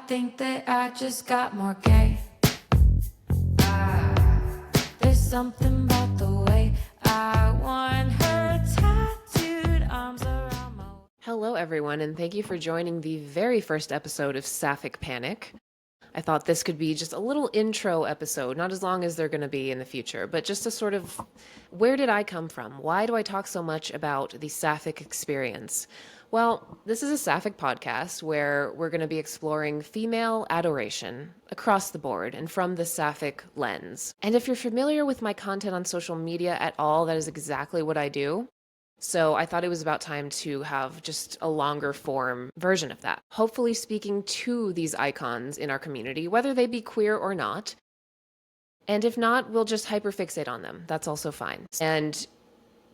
think that I just got more gay. There's something about the way I want her tattooed arms around my... Hello, everyone, and thank you for joining the very first episode of Sapphic Panic. I thought this could be just a little intro episode, not as long as they're going to be in the future, but just a sort of, where did I come from? Why do I talk so much about the Sapphic experience? Well, this is a Sapphic podcast where we're going to be exploring female adoration across the board and from the Sapphic lens. And if you're familiar with my content on social media at all, that is exactly what I do. So I thought it was about time to have just a longer form version of that. Hopefully speaking to these icons in our community, whether they be queer or not. And if not, we'll just hyperfixate on them. That's also fine. And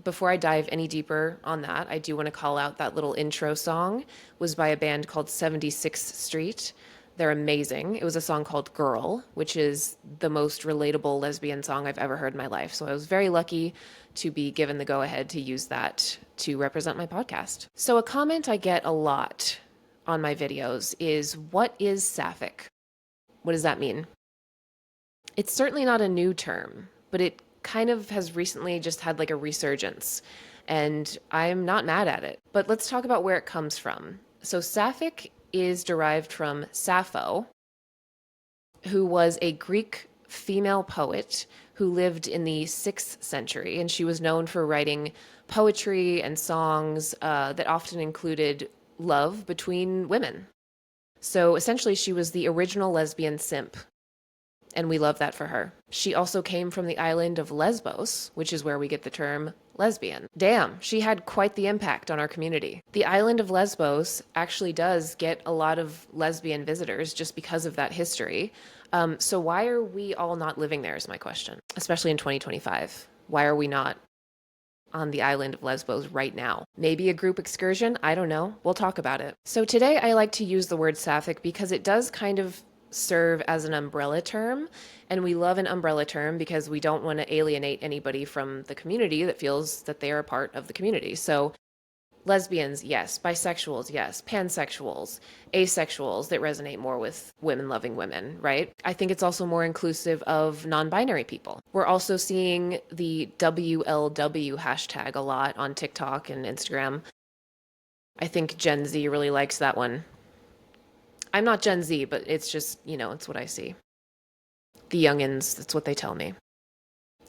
before I dive any deeper on that, I do want to call out that little intro song was by a band called 76th Street. They're amazing. It was a song called Girl, which is the most relatable lesbian song I've ever heard in my life. So I was very lucky to be given the go-ahead to use that to represent my podcast. So a comment I get a lot on my videos is, what is Sapphic? What does that mean? It's certainly not a new term, but it kind of has recently just had like a resurgence, and I'm not mad at it. But let's talk about where it comes from. So Sapphic is derived from Sappho, who was a Greek female poet who lived in the 6th century, and she was known for writing poetry and songs that often included love between women. So essentially, she was the original lesbian simp, and we love that for her. She also came from the island of Lesbos, which is where we get the term lesbian. Damn, she had quite the impact on our community. The island of Lesbos actually does get a lot of lesbian visitors just because of that history. So why are we all not living there is my question, especially in 2025. Why are we not on the island of Lesbos right now? Maybe a group excursion? I don't know. We'll talk about it. So today I like to use the word Sapphic because it does kind of serve as an umbrella term, and we love an umbrella term because we don't want to alienate anybody from the community that feels that they are a part of the community. So lesbians, yes. Bisexuals, yes. Pansexuals, asexuals that resonate more with women loving women, right? I think it's also more inclusive of non-binary people. We're also seeing the WLW hashtag a lot on TikTok and Instagram. I think Gen Z really likes that one. I'm not Gen Z, but it's just, it's what I see. The youngins, that's what they tell me.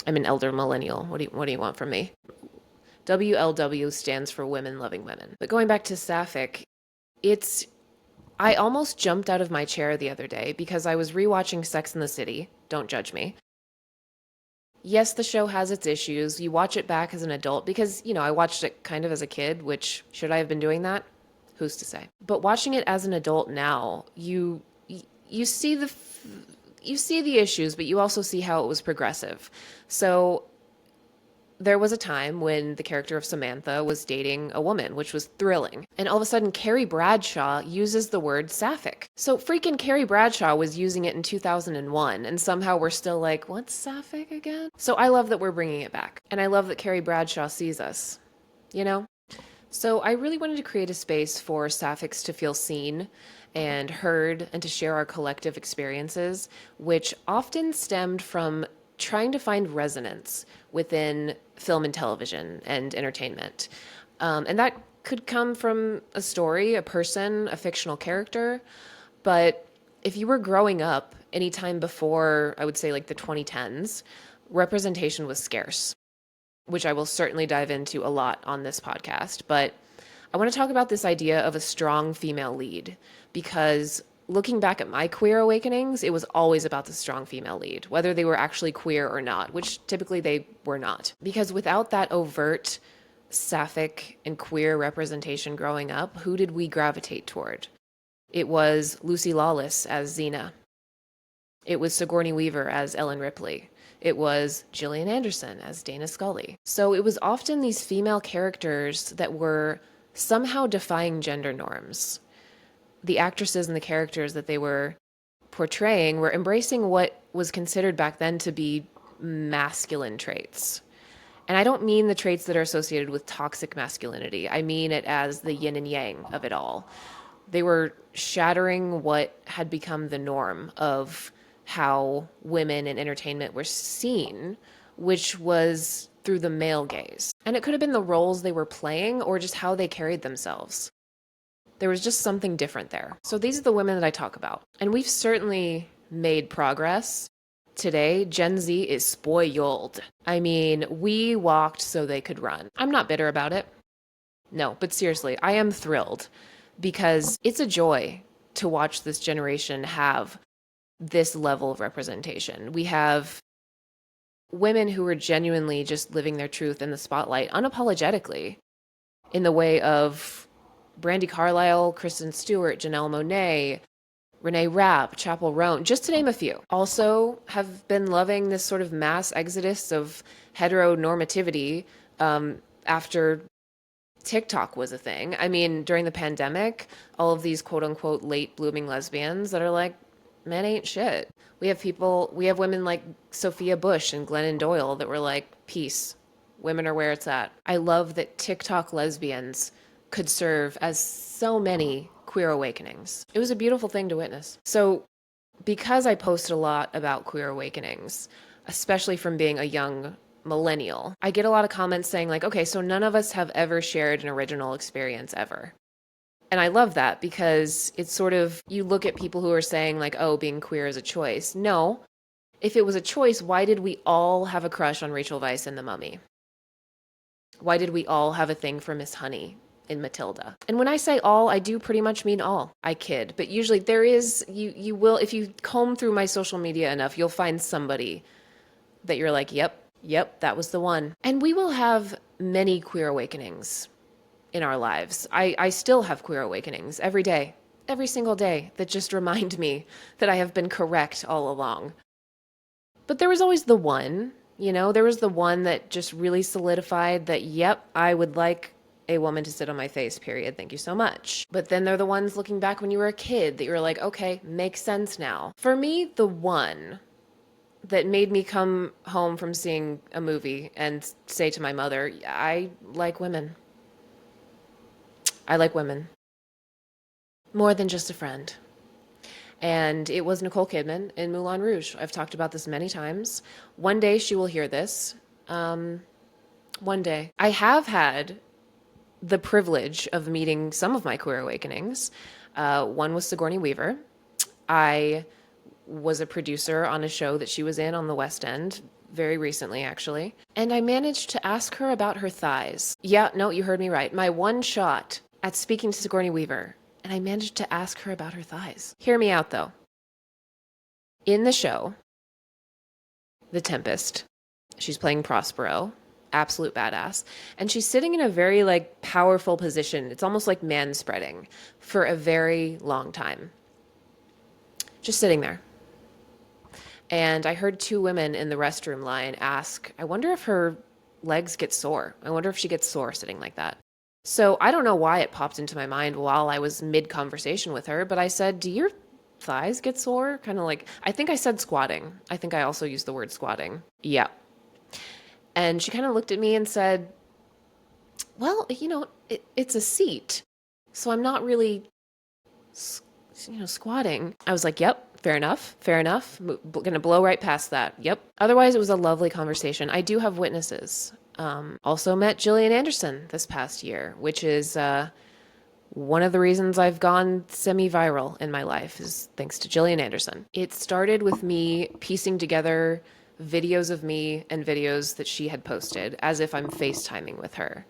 I'm an elder millennial. What do you want from me? WLW stands for women loving women. But going back to Sapphic, I almost jumped out of my chair the other day because I was rewatching Sex and the City. Don't judge me. Yes, the show has its issues. You watch it back as an adult because, I watched it kind of as a kid, which, should I have been doing that? Who's to say? But watching it as an adult now, you see the issues, but you also see how it was progressive. So there was a time when the character of Samantha was dating a woman, which was thrilling. And all of a sudden, Carrie Bradshaw uses the word Sapphic. So freaking Carrie Bradshaw was using it in 2001, and somehow we're still like, what's Sapphic again? So I love that we're bringing it back. And I love that Carrie Bradshaw sees us, So I really wanted to create a space for Sapphics to feel seen and heard and to share our collective experiences, which often stemmed from trying to find resonance within film and television and entertainment. And that could come from a story, a person, a fictional character. But if you were growing up anytime before, I would say like the 2010s, representation was scarce, which I will certainly dive into a lot on this podcast. But I want to talk about this idea of a strong female lead, because looking back at my queer awakenings, it was always about the strong female lead, whether they were actually queer or not, which typically they were not. Because without that overt sapphic and queer representation growing up, who did we gravitate toward? It was Lucy Lawless as Xena. It was Sigourney Weaver as Ellen Ripley. It was Gilliananderson as Dana Scully. So it was often these female characters that were somehow defying gender norms. The actresses and the characters that they were portraying were embracing what was considered back then to be masculine traits. And I don't mean the traits that are associated with toxic masculinity. I mean it as the yin and yang of it all. They were shattering what had become the norm of how women in entertainment were seen, which was through the male gaze. And it could have been the roles they were playing or just how they carried themselves. There was just something different there. So these are the women that I talk about. And we've certainly made progress. Today, Gen Z is spoiled. I mean, we walked so they could run. I'm not bitter about it. No, but seriously, I am thrilled because it's a joy to watch this generation have this level of representation. We have women who are genuinely just living their truth in the spotlight unapologetically in the way of Brandi Carlile, Kristen Stewart, Janelle Monáe, Renee Rapp, Chappell Roan, just to name a few. Also have been loving this sort of mass exodus of heteronormativity after TikTok was a thing. I mean, during the pandemic, all of these quote unquote late blooming lesbians that are like, men ain't shit. We have women like Sophia Bush and Glennon Doyle that were like, peace. Women are where it's at. I love that TikTok lesbians could serve as so many queer awakenings. It was a beautiful thing to witness. So because I posted a lot about queer awakenings, especially from being a young millennial, I get a lot of comments saying like, okay, so none of us have ever shared an original experience ever. And I love that because it's sort of, you look at people who are saying like, oh, being queer is a choice. No, if it was a choice, why did we all have a crush on Rachel Weisz in The Mummy? Why did we all have a thing for Miss Honey in Matilda? And when I say all, I do pretty much mean all. I kid, but usually there is, you will, if you comb through my social media enough, you'll find somebody that you're like, yep, that was the one. And we will have many queer awakenings in our lives. I still have queer awakenings every day, every single day, that just remind me that I have been correct all along. But there was always the one, there was the one that just really solidified that, yep, I would like a woman to sit on my face, period. Thank you so much. But then they're the ones looking back when you were a kid that you were like, okay, makes sense now. For me, the one that made me come home from seeing a movie and say to my mother, I like women. I like women. More than just a friend. And it was Nicole Kidman in Moulin Rouge. I've talked about this many times. One day she will hear this. One day. I have had the privilege of meeting some of my queer awakenings. One was Sigourney Weaver. I was a producer on a show that she was in on the West End very recently, actually. And I managed to ask her about her thighs. Yeah, no, you heard me right. My one shot at speaking to Sigourney Weaver. And I managed to ask her about her thighs. Hear me out, though. In the show, The Tempest, she's playing Prospero, absolute badass. And she's sitting in a very, powerful position. It's almost like man-spreading for a very long time. Just sitting there. And I heard two women in the restroom line ask, I wonder if her legs get sore. I wonder if she gets sore sitting like that. So I don't know why it popped into my mind while I was mid-conversation with her, but I said, do your thighs get sore? Kind of like, I think I said squatting. I think I also used the word squatting. Yeah. And she kind of looked at me and said, well, it's a seat. So I'm not really, squatting. I was like, yep, fair enough. Gonna blow right past that. Yep. Otherwise, it was a lovely conversation. I do have witnesses. Also met Gillian Anderson this past year, which is one of the reasons I've gone semi-viral in my life is thanks to Gillian Anderson. It started with me piecing together videos of me and videos that she had posted as if I'm FaceTiming with her.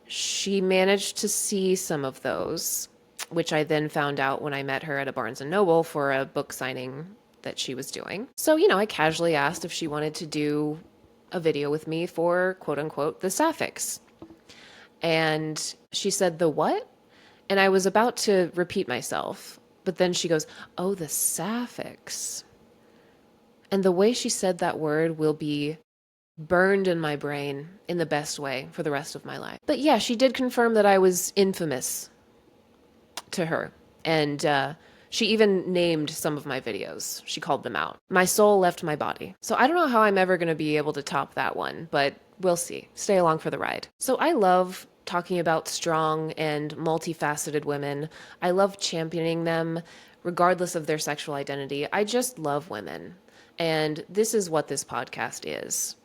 She managed to see some of those, which I then found out when I met her at a Barnes & Noble for a book signing that she was doing. So, I casually asked if she wanted to do a video with me for quote unquote the Sapphics. And she said, the what? And I was about to repeat myself, but then she goes, oh, the Sapphics. And the way she said that word will be burned in my brain in the best way for the rest of my life. But yeah, she did confirm that I was infamous to her. And she even named some of my videos. She called them out. My soul left my body. So I don't know how I'm ever going to be able to top that one, but we'll see. Stay along for the ride. So I love talking about strong and multifaceted women. I love championing them regardless of their sexual identity. I just love women. And this is what this podcast is.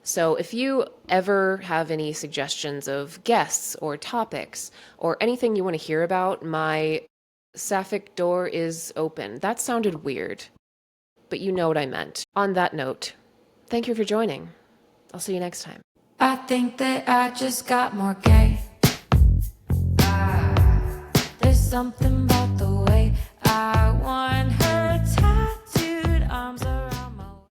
So if you ever have any suggestions of guests or topics or anything you want to hear about, my Sapphic door is open. That sounded weird, but you know what I meant. On that note, thank you for joining. I'll see you next time. I think that I just got more gay. There's something about